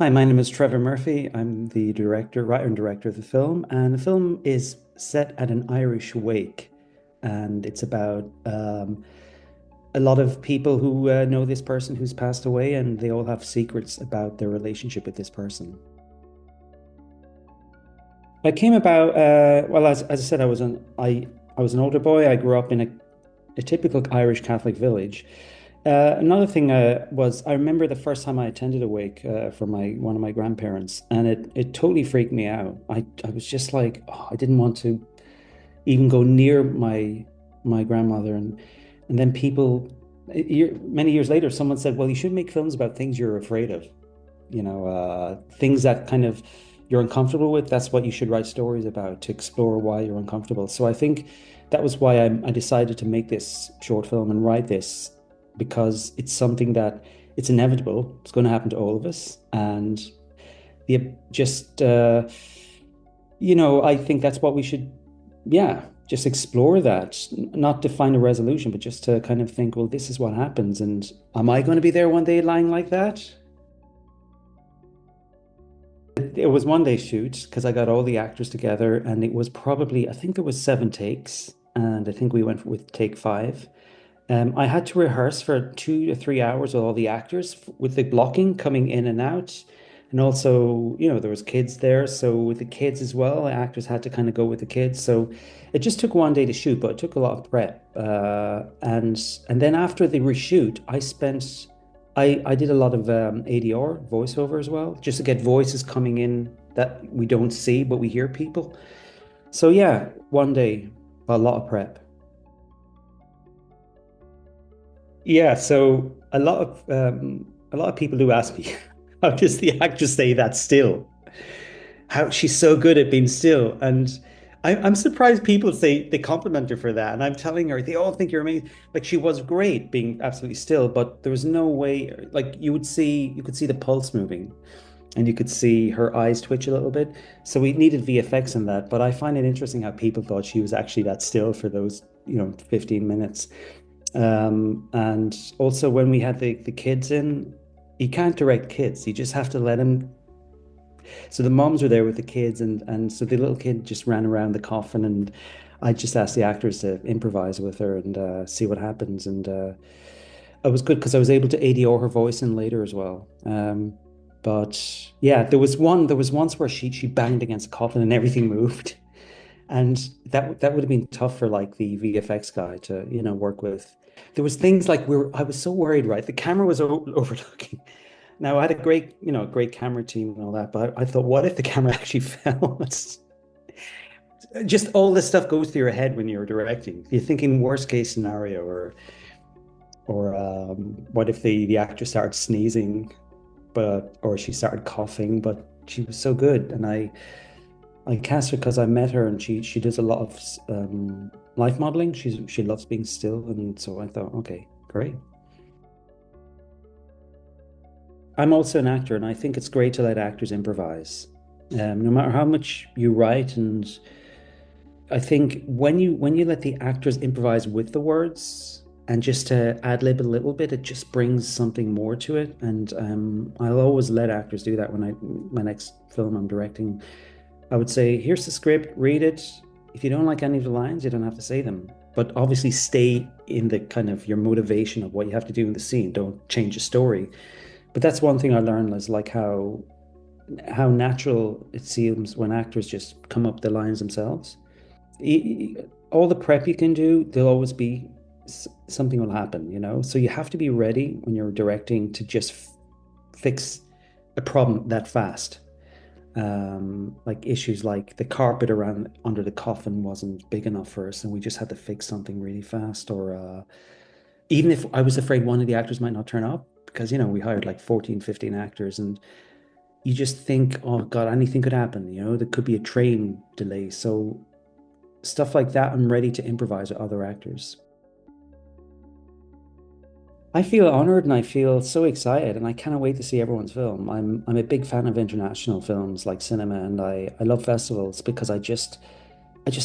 Hi, my name is Trevor Murphy. I'm the director, writer and director of the film, and the film is set at an Irish wake, and it's about a lot of people who know this person who's passed away, and they all have secrets about their relationship with this person. I came about well, as I said, I was an older boy. I grew up in a typical Irish Catholic village. Another thing was I remember the first time I attended a wake for my one of my grandparents, and it totally freaked me out. I was just like, oh, I didn't want to even go near my grandmother, and then many years later, someone said, well, you should make films about things you're afraid of, things that kind of you're uncomfortable with. That's what you should write stories about to explore why you're uncomfortable. So I think that was why I decided to make this short film and write this because it's something that it's inevitable. It's going to happen to all of us, and the just I think that's what we should, yeah, just explore that, not to find a resolution, but just to kind of think, well, this is what happens, and am I going to be there one day lying like that? It was one day shoot because I got all the actors together, and it was probably, I think there was 7 takes, and I think we went with take five. I had to rehearse for 2 to 3 hours with all the actors with the blocking coming in and out. And also, there was kids there. So with the kids as well, actors had to kind of go with the kids. So it just took one day to shoot, but it took a lot of prep. And then after the reshoot, I did a lot of ADR voiceover as well, just to get voices coming in that we don't see, but we hear people. So yeah, one day, a lot of prep. Yeah, so a lot of people do ask me, how does the actress stay that still? How she's so good at being still, and I'm surprised people say they compliment her for that. And I'm telling her they all think you're amazing. Like she was great being absolutely still, but there was no way. Like you could see the pulse moving, and you could see her eyes twitch a little bit. So we needed VFX in that. But I find it interesting how people thought she was actually that still for those 15 minutes. And also when we had the kids in, you can't direct kids. You just have to let them. So the moms were there with the kids, and so the little kid just ran around the coffin, and I just asked the actors to improvise with her and see what happens. And it was good because I was able to ADR her voice in later as well. But yeah, there was once where she banged against the coffin and everything moved. And that would have been tough for like the VFX guy to, work with. There was things like I was so worried, right? The camera was overlooking. Now I had a great camera team and all that, but I thought, what if the camera actually fell? Just all this stuff goes through your head when you're directing. You're thinking worst case scenario, or what if the actor started sneezing, or she started coughing, but she was so good, and I cast her because I met her and she does a lot of life modeling. She loves being still, and so I thought, okay, great. I'm also an actor, and I think it's great to let actors improvise, no matter how much you write. And I think when you let the actors improvise with the words and just to ad lib a little bit, it just brings something more to it. And I'll always let actors do that when my next film I'm directing. I would say, here's the script, read it. If you don't like any of the lines, you don't have to say them. But obviously, stay in the kind of your motivation of what you have to do in the scene. Don't change the story. But that's one thing I learned is like how natural it seems when actors just come up with the lines themselves. All the prep you can do, there'll always be something will happen. So you have to be ready when you're directing to just fix a problem that fast. Like issues like the carpet around under the coffin wasn't big enough for us, and we just had to fix something really fast. Or even if I was afraid one of the actors might not turn up, because we hired like 14, 15 actors, and you just think, oh God, anything could happen. There could be a train delay. So stuff like that, I'm ready to improvise with other actors. I feel honored and I feel so excited, and I cannot wait to see everyone's film. I'm a big fan of international films like cinema, and I love festivals because I just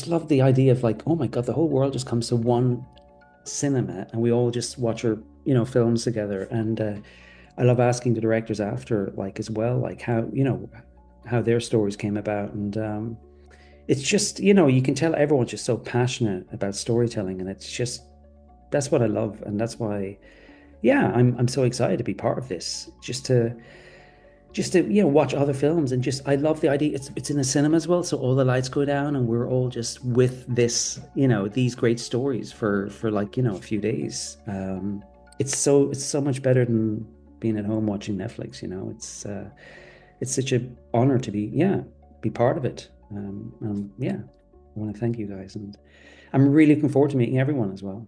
love the idea of like, oh my God, the whole world just comes to one cinema and we all just watch our films together. And I love asking the directors after, like as well, like how, how their stories came about. And it's just, you can tell everyone's just so passionate about storytelling, and it's just that's what I love, and that's why, yeah, I'm so excited to be part of this, just to watch other films. And just I love the idea it's in a cinema as well, so all the lights go down and we're all just with this, these great stories for like, a few days. It's so much better than being at home watching Netflix. It's such an honor to be part of it. Yeah, I want to thank you guys, and I'm really looking forward to meeting everyone as well.